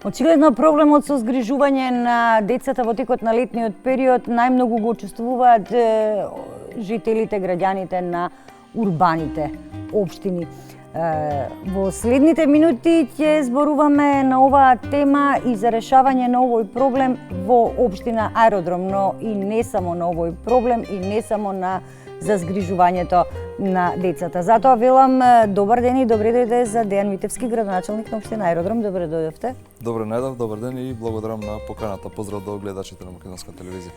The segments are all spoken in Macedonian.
Очигледно проблемот со згрижување на децата во текот на летниот период најмногу го чувствуваат жителите, граѓаните на урбаните општини. Во следните минути ќе зборуваме на оваа тема и за решавање на овој проблем во општина Аеродром, но и не само на овој проблем и не само за згрижувањето на децата. Затоа велам добар ден и добре дојде за Дејан Митевски, градоначелник на општина Аеродром. Добре дојдовте. Добре најдов, добар ден и благодарам на поканата. Поздрав до гледачите на Македонска телевизија.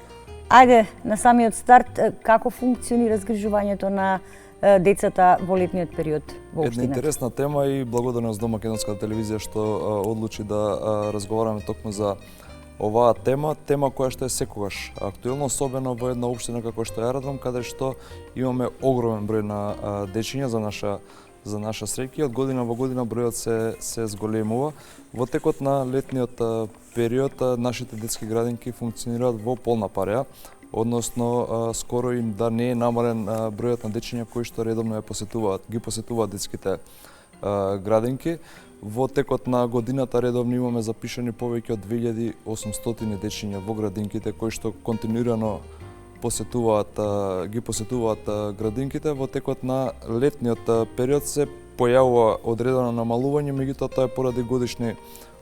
Ајде, на самиот старт, како функционира згрижувањето на децата во летниот период во општината? Една интересна тема и благодарност до Македонска телевизија што одлучи да разговараме токму за оваа тема која што е секогаш актуелна, особено во една општина како што е Аеродром, каде што имаме огромен број на дечиња за наша среќа. Од година во година бројот се зголемува. Во текот на летниот период нашите детски градинки функционираат во полна пареа, односно скоро им да не е намален бројот на дечиња кои што редовно ги посетуваат детските градинки. Во текот на годината редовно имаме запишани повеќе од 2800 дечиња во градинките кои што континуирано ги посетуваат градинките. Во текот на летниот период се појавува одредено намалување, меѓутоа тоа е поради годишни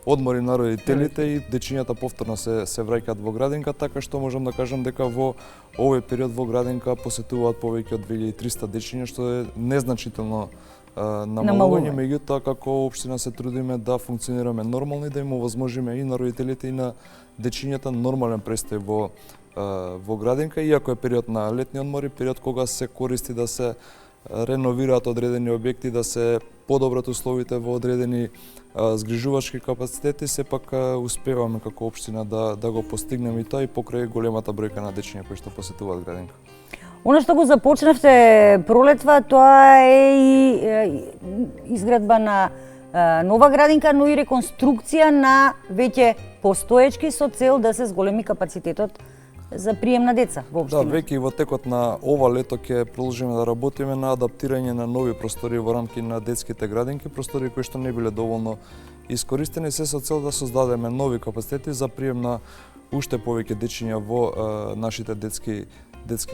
одмори на родителите и дечињата повторно се враќаат во градинка, така што можам да кажам дека во овој период во градинка посетуваат повеќе од 2300 дечиња, што е незначително намалување, меѓутоа како општина се трудиме да функционираме нормално и да им овозможиме и на родителите и на дечињата нормален престој во градинка, иако е период на летни одмори, период кога се користи да се реновираат одредени објекти, да се подобрат условите во одредени згрижувачки капацитети, сепак успеваме како општина да го постигнеме и тоа и покрај големата бројка на дечиња кои што посетуваат градинка. Оно што го започнавте пролетва, тоа е и изградба на нова градинка, но и реконструкција на веќе постоечки со цел да се зголеми капацитетот за прием на деца во општината. Да, веќе во текот на ова лето ќе продолжиме да работиме на адаптирање на нови простори во рамки на детските градинки, простори кои што не биле доволно искористени, се со цел да создадеме нови капацитети за прием на уште повеќе дечиња во нашите детски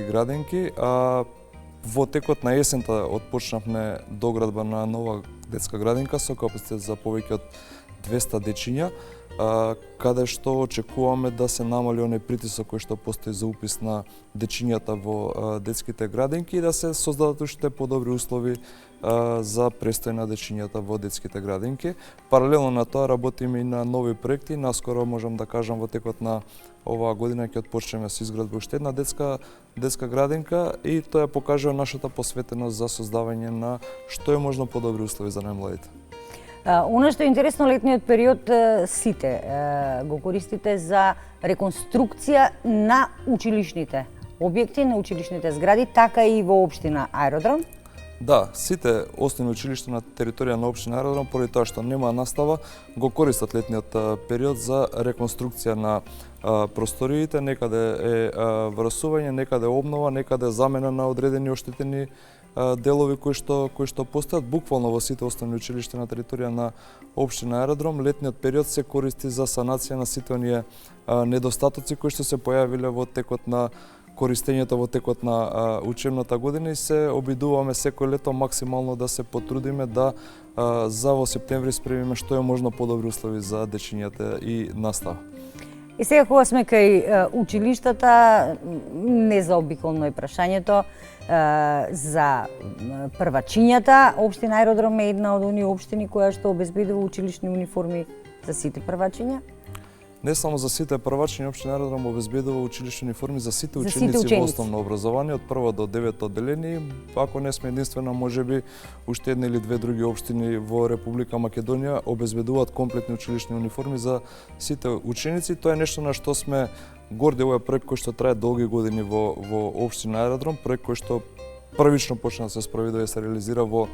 градинки. Во текот на есента отпочнавме доградба на нова детска градинка со капацитет за повеќе од 200 дечиња, каде што очекуваме да се намали оној притисок кој што постои за упис на дечињата во детските градинки и да се создадат уште подобри услови за престој на дечињата во детските градинки. Паралелно на тоа работиме и на нови проекти. Наскоро можам да кажам во текот на оваа година ќе отпочнеме со изградба уште една детска градинка и тоа покажува нашата посветеност за создавање на што е можно подобри услови за најмладите. Оно што е интересно, летниот период сите го користите за реконструкција на училишните објекти, на училишните згради, така и во општина Аеродром. Да, сите основни училишта на територија на општина Аеродром, поради тоа што нема настава, го користат летниот период за реконструкција на просториите, некаде е врасување, некаде обнова, некаде замена на одредени оштетени делови кои што постојат. Буквално во сите основни училишта на територија на општина Аеродром, летниот период се користи за санација на сите оние недостатоци кои што се појавиле во текот на користењето во текот на учебната година и се обидуваме секој лето максимално да се потрудиме да за во септември спремиме што е можно подобри услови за дечињата и настава. И сега кога сме кај училиштата, незаобиколно е прашањето за првачињата. Општина Аеродром е една од оние општини која што обезбедува училишни униформи за сите првачиња. Не само за сите првачиња, општина Аеродром обезбедува училишни униформи за сите ученици во основно образование од прво до 9 одделение. Ако не сме единствена, можеби уште една или две други општини во Република Македонија обезбедуваат комплетни училишни униформи за сите ученици. Тоа е нешто на што сме горди. Ова е проект кој што трае долги години во општина Аеродром, проект кој што првично почна да се спроведува и се реализира во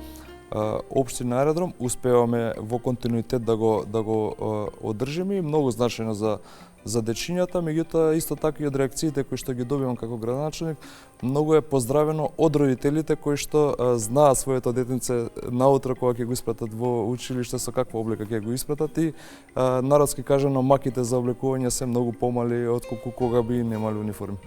општина Аеродром успеваме во континуитет да го одржиме и многу значајно за дечињата, меѓутоа исто така и од реакциите кои што ги добивам како градоначелник, многу е поздравено од родителите кои што знаат своето детенце наутро кога ќе го испратат во училиште со каква облека ќе го испратат и народски кажано маките за облекување се многу помали отколку кога би немале униформи.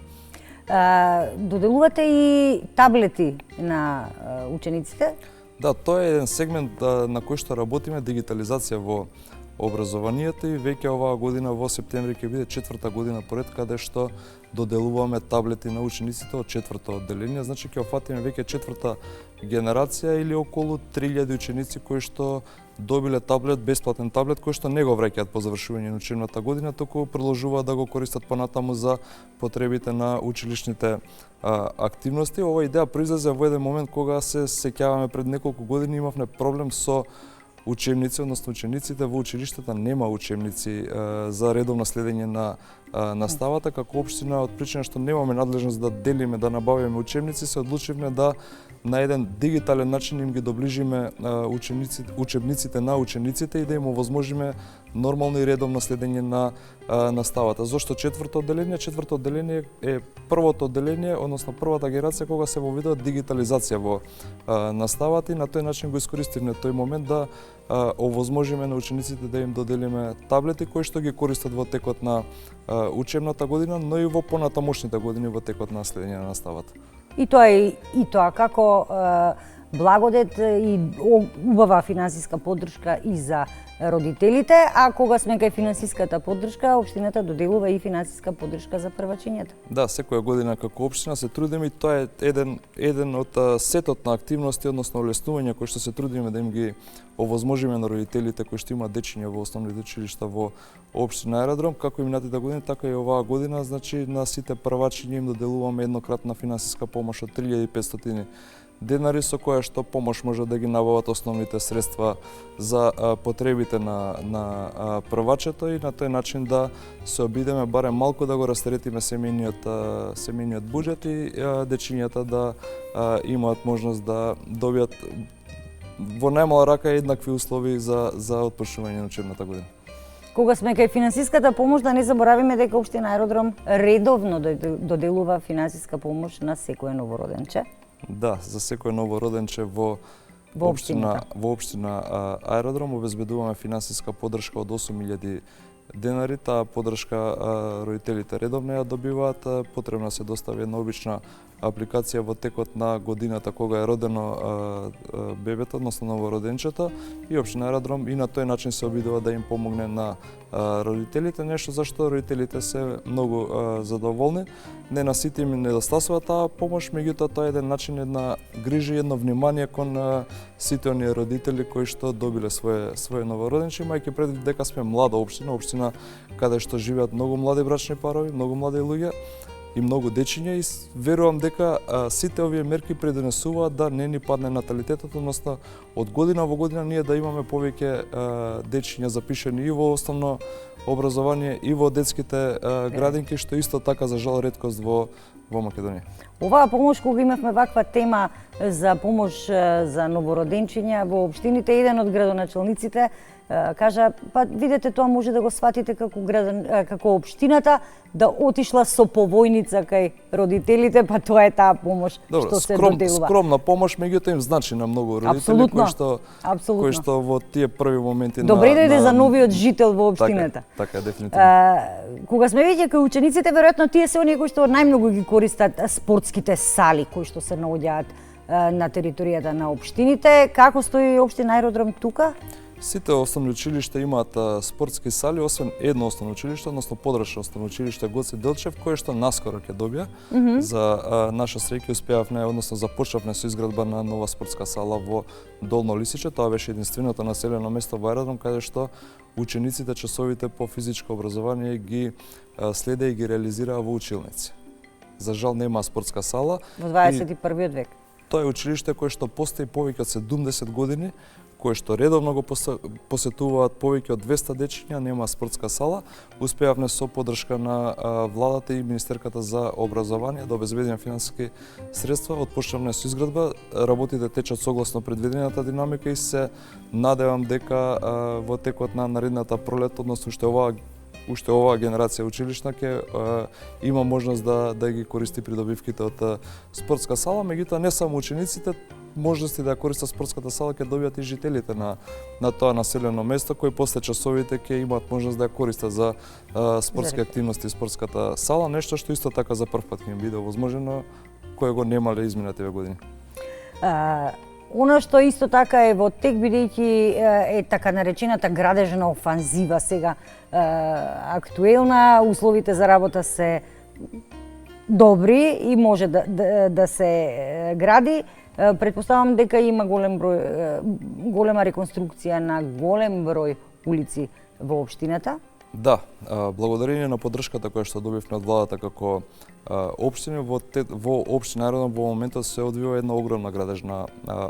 Доделувате и таблети на учениците? Да, тоа е еден сегмент на кој што работиме, дигитализација во образованието и веќе оваа година во септември ќе биде 4-та година поред каде што доделуваме таблети на учениците од 4-то одделение, значи ќе офатиме веќе 4-та генерација или околу 3000 ученици кои што добиле таблет, бесплатен таблет, кој што не го враќаат по завршување на учебната година, туку продолжуваат да го користат понатаму за потребите на училишните активности. Ова идеја произлезе во еден момент кога се сеќаваме пред неколку години имавме проблем со учебници, односно учениците во училиштата нема учебници за редовно следење на наставата. Како општина, од причина што немаме надлежност да делиме, да набавиме учебници, се одлучивме да на еден дигитален начин им ги доближиме учебниците на учениците и да им овозможиме нормално и редовно следење на наставата. Зошто 4-то одделение? 4-то одделение е првото одделение, односно првата генерација кога се воведува дигитализација во наставата и на тој начин го искористивме тој момент да овозможиме на учениците да им доделиме таблети кои што ги користат во текот на учебната година, но и во понатамошните години во текот на следење на наставата. И тоа како благодет и убава финансиска поддршка и за родителите, а кога сме кај финансиската поддршка, општината доделува и финансиска поддршка за првачињата. Да, секоја година како општина се трудиме и тоа е еден од сетот на активности, односно олеснувања кои што се трудиме да им ги овозможиме на родителите кои што имаат дечиња во основните училишта во општина Аеродром, како и минатите години, така и оваа година, значи на сите првачиња им доделуваме еднократна финансиска помош од 3500 денари со која што помош може да ги набават основните средства за потребите на првачето и на тој начин да се обидеме барем малку да го растретиме семејниот буџет и дечињата да имаат можност да добијат во најмала рака еднакви услови за отпочнување на учебната година. Кога сме кај финансиската помош, да не заборавиме дека општина Аеродром редовно доделува финансиска помош на секој новороденче. Да, за секој новороденче во општина Аеродром обезбедуваме финансиска поддршка од 8000 денари. Таа поддршка родителите редовно ја добиваат. Потребна се достави една обична апликација во текот на годината кога е родено бебето, односно новороденчето, и општина Аеродром и на тој начин се обидува да им помогне на родителите, нешто зашто родителите се многу задоволни. Не на сите им недостасува таа помош, меѓутоа тоа е еден начин, една грижа и едно внимание кон сите оние родители кои што добиле свое новороденче, имајќи предвид дека сме млада општина каде што живеат многу млади брачни парови, многу млади луѓе и многу дечиња, и верувам дека сите овие мерки придонесуваат да не ни падне наталитетот, односно од година во година ние да имаме повеќе дечиња запишани и во основно образование и во детските градинки, што исто така за жал реткост во Македонија. Оваа помош, кога имавме ваква тема за помош за новороденчиња во општините, еден од градоначалниците кажа, па видете, тоа може да го сватите како општината да отишла со повојница кај родителите, па тоа е таа помош што се доделува. Скромна помош, меѓутоа им значи на многу родители кои што во тие први моменти Добре дојде за новиот жител во општината. Така, дефинитивно. Кога сме веќе кај учениците, веројатно тие се оние кои што најмногу ги користат спортските сали кои што се наоѓаат на територијата на општините. Како стои општина Аеродром тука? Сите основни училишта имаат спортски сали, освен едно основно училиште, односно подрачно основно училиште Гоце Делчев, кое што наскоро ќе добија. За наша среќа успеавме, односно започнавме со изградба на нова спортска сала во Долно Лисиче. Тоа беше единственото населено место во Аеродром каде што учениците часовите по физичко образование ги следеа и ги реализираа во училници. За жал нема спортска сала во 21 век. Тоа е училиште кое што постои повеќе од 70 години, кои што редовно го посетуваат повеќе од 200 дечиња, нема спортска сала. Успеавме со поддршка на владата и Министерката за образование да обезбедиме финансиски средства, отпочнавме со изградба, работите течат согласно предвидената динамика и се надевам дека во текот на наредната пролет, односно уште оваа генерација училишна ќе има можност да ги користи придобивките од спортска сала, меѓутоа не само учениците, можности да користат спортската сала ќе добијат и жителите на тоа населено место, кои после часовите ќе имаат можност да ја користат за спортски активности спортската сала, нешто што исто така за прв пат ќе им биде возможно, кое го немале изминативе години. Оно што исто така е во тек, бидејќи е така наречената градежна офанзива сега актуелна, условите за работа се добри и може да се гради. Претпоставам дека има голема реконструкција на голем број улици во општината. Да, благодарение на поддршката која што добивме од владата како општина, во општина Аеродром во моментот се одвива една огромна градежна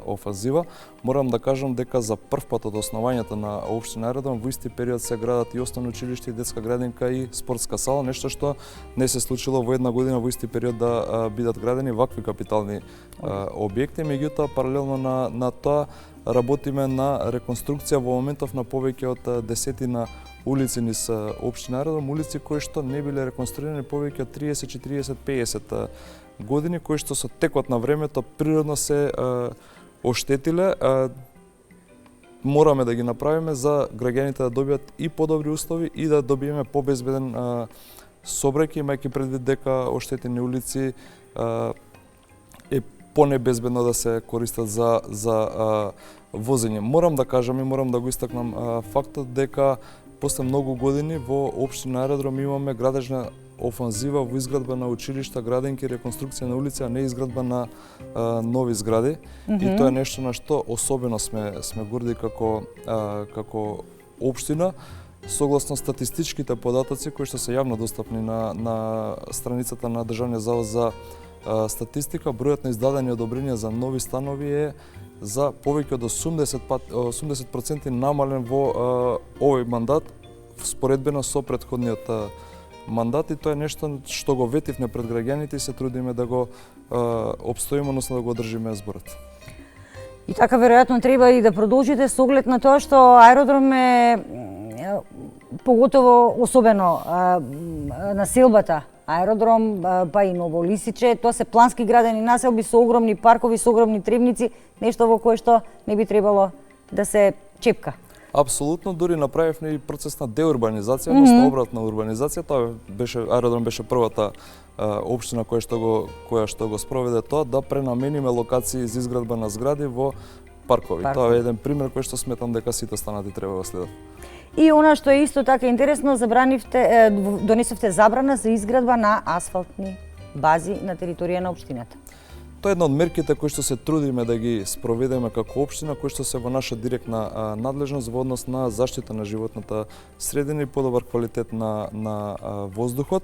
офанзива. Морам да кажам дека за прв пат од основањето на општина Аеродром во исти период се градат и основно училиште, и детска градинка и спортска сала, нешто што не се случило во една година во исти период да бидат градени вакви капитални објекти. Меѓутоа, паралелно на тоа работиме на реконструкција во моментов на повеќе од десетина улици низ општина Аеродром, улици кои што не биле реконструирани повеќе од 30, 40, 50 години, кои што со текот на времето природно се оштетиле. Мораме да ги направиме за граѓаните да добијат и подобри услови и да добиеме побезбеден сообраќај, имајќи предвид дека оштетени улици е понебезбедно да се користат за возење. Морам да кажам и морам да го истакнам фактот дека после многу години во општина Аеродром имаме градежна офанзива во изградба на училишта, градинки, реконструкција на улици, а не изградба на нови згради. И тоа е нешто на што особено сме горди како општина. Согласно статистичките податоци кои што се јавно достапни на страницата на Државниот завод за статистика, бројот на издадени одобренија за нови станови е за повеќе од 80% намален во овој мандат споредбено со претходниот мандат, и тоа е нешто што го ветивме пред граѓаните и се трудиме да го обстоиме, односно да го одржиме зборот. И така веројатно треба и да продолжите со оглед на тоа што аеродром е поготово особено населбата аеродром, па и Ново Лисиче, тоа се плански градени населби со огромни паркови, со огромни тревници, нешто во кое што не би требало да се чепка. Апсолутно, дури направивме и процес на деурбанизација, односно обратна урбанизација. Тоа аеродром беше првата општина која што го спроведе тоа, да пренамениме локации за изградба на згради во паркови. Тоа е еден пример кој што сметам дека сите останати треба да следат. И она што е исто така интересно, донесовте забрана за изградба на асфалтни бази на територија на општината. Тоа е една од мерките кои што се трудиме да ги спроведеме како општина, кои што се во наша директна надлежност во однос на заштита на животната средина и подобар квалитет на воздухот.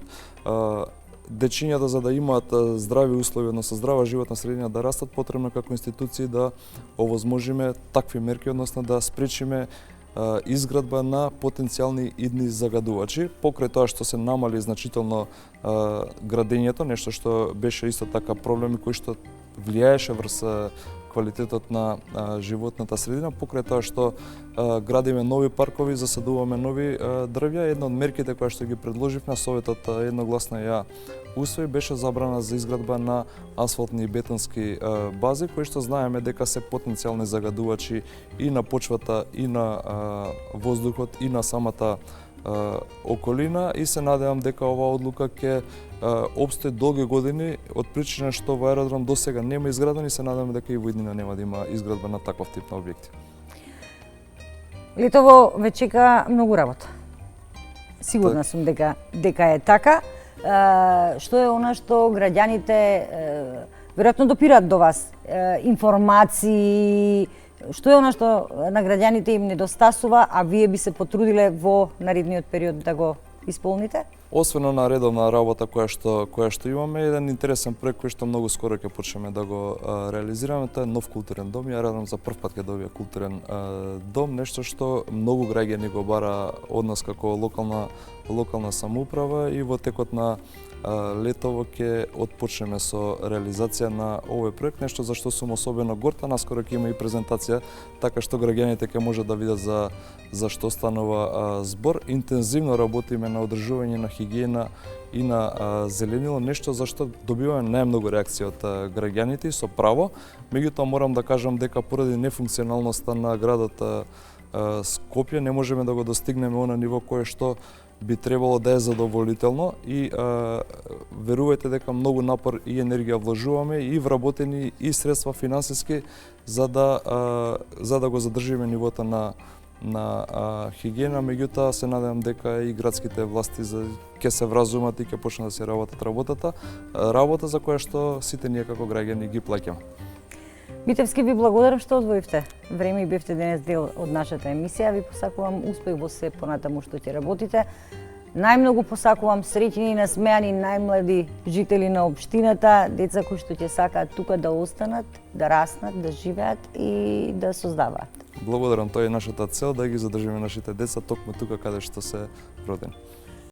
Дечињата, за да имаат здрави услови, односно здрава животна средина да растат, потребно како институции да овозможиме такви мерки, односно да спречиме изградба на потенцијални идни загадувачи. Покрај тоа што се намали значително градењето, нешто што беше исто така проблеми кои што влијаеше врз квалитетот на животната средина, покрај тоа што градиме нови паркови, засадуваме нови дрвја. Една од мерките која што ги предложивме, Советот едногласно ја усвои, беше забрана за изградба на асфалтни и бетонски бази, кои што знаеме дека се потенцијални загадувачи и на почвата, и на воздухот, и на самата околина, и се надевам дека оваа одлука ќе обстои долги години од причина што во аеродром досега нема изграден, и се надевам дека и во иднина нема да има изградба на таков тип на објекти. Летово ве чека многу работа. Сигурна сум дека е така. Што е она што граѓаните веројатно допираат до вас? Информации, што е она што на граѓаните им недостасува, а вие би се потрудиле во наредниот период да го исполните? Освен на редовна работа која што имаме, еден интересен проект кој што многу скоро ќе почнеме да го реализираме, тоа е нов културен дом. Ја радам за прв пат ќе добија културен дом, нешто што многу граѓани го бара од нас како локална самоуправа, и во текот на летово ќе отпочнеме со реализација на овој проект, нешто за што сум особено горд. Наскоро ќе има и презентација, така што граѓаните ќе може да видат за што станува збор. Интензивно работиме на одржување на хигиена и на зеленило, нешто за што добиваме најмногу реакција од граѓаните, и со право. Меѓутоа морам да кажам дека поради нефункционалноста на градот Скопје не можеме да го достигнеме она ниво кое што би требало да е задоволително, и верувајте дека многу напор и енергија вложуваме и вработени и средства финансиски за да го задржиме нивото на хигиена. Меѓутоа се надевам дека и градските власти ќе се вразумат и ќе почнат да се работат работа за која што сите ние како граѓани ги плаќаме. Митевски, ви благодарам што одвоивте време и бевте денес дел од нашата емисија. Ви посакувам успех во се понатаму што ќе работите. Најмногу посакувам среќни и насмеани најмлади жители на општината, деца кои што ќе сакаат тука да останат, да раснат, да живеат и да создаваат. Благодарам, тоа е нашата цел, да ги задржиме нашите деца токму тука каде што се родени.